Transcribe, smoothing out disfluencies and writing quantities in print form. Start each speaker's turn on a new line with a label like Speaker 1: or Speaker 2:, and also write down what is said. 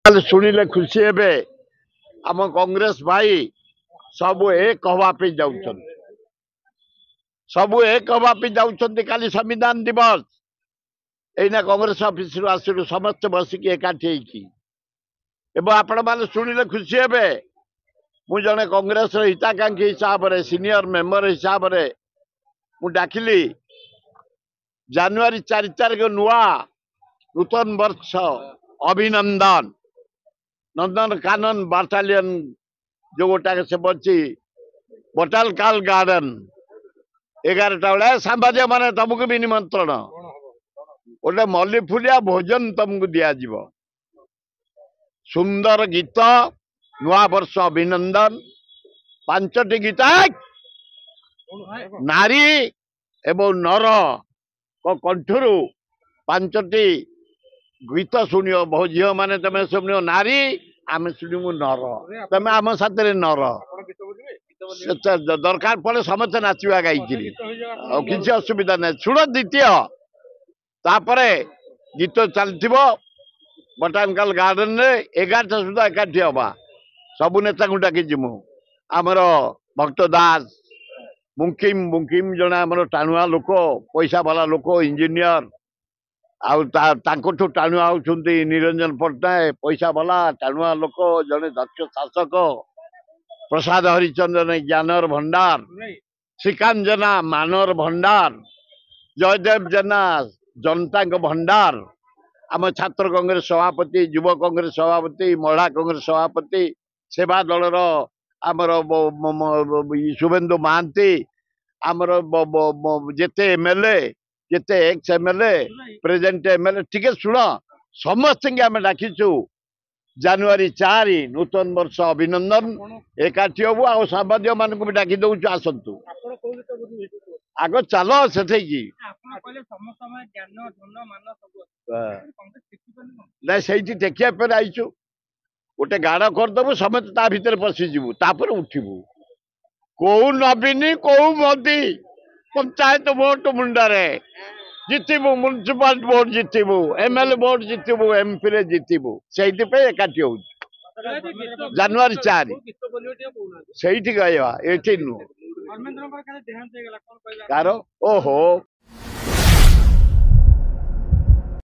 Speaker 1: शुणिले खुशी हे आम कांग्रेस भाई सबू एक हवापी जाऊँ सबू एक हवापी जाऊँ काली संविधान दिवस एना कांग्रेस ऑफिस आसलु समस्त बसिक एकाठी आपण मैंने शुणिले खुशी हे मु जड़े कांग्रेस हिताकांक्षी हिसाब से सीनियर मेंबर हिसाब से मु डाकिली जनवरी 4 तारिख नुआ नूतन वर्ष अभिनंदन नंदन कानन बाटालियन जो गोटा से बची बोटानिकल गार्डन 11टा बेले सांबादिक माने तुमको भी निमंत्रण गोटे मल्ली फुलिया भोजन तुमको दिज्व सुंदर गीत नुआ वर्ष अभिनंदन 5टी गीत नारी एवं नर कंठर 5टी गीत शुणियो बहु झील मैंने तुम शुणियो नारी आम शुणु नर तुम आम साथ नर दरकार पड़े समस्त नाचवा गाई किसी असुविधा ना शुण द्वितीय तापरे गीत चलती बोटानिकल गार्डन रे 11टा सुधा एकाठी हवा सबु नेता को डाकी आमर भक्त दास बुंकिम बुंकिम जड़े आम टाणुआ लोक पैसा वाला लोक इंजीनियर आठू टाणुआ होती निरंजन पट्टनायक पैसा वाला टाणुआ लोक जड़े दक्ष शासक प्रसाद हरिचंद्रन ज्ञानर भंडार श्रीकांत जेना मानर भंडार जयदेव जेना जनता भंडार आम छात्र कांग्रेस सभापति युव कांग्रेस सभापति महिला कांग्रेस सभापति सेवा दलर आमर शुभेन्दु महांती आमर जेते एमएलए जेते एक्स एमएलए प्रेजेंट एमएलए टिके शुण समस्त आम डाकिचु जनवरी 4 नूतन वर्ष अभिनंदन एकाठी हबू आ सांबादिक मान भी डाकी दौचु आसतु आग चल से से देखिया पे आईचु गोटे गाड़ करदेबू समस्त ता भीतर पशिजु तापर उठिबू कौ नवीन कौ मोदी पंचायत भोट मुंडरे जितबू म्युनिसिपाल भोट जितबू एमएलए भोट जितबू एमपी रे जितबू से एकाठी हो जनवरी 4 से कहवा ये नु कार ओहो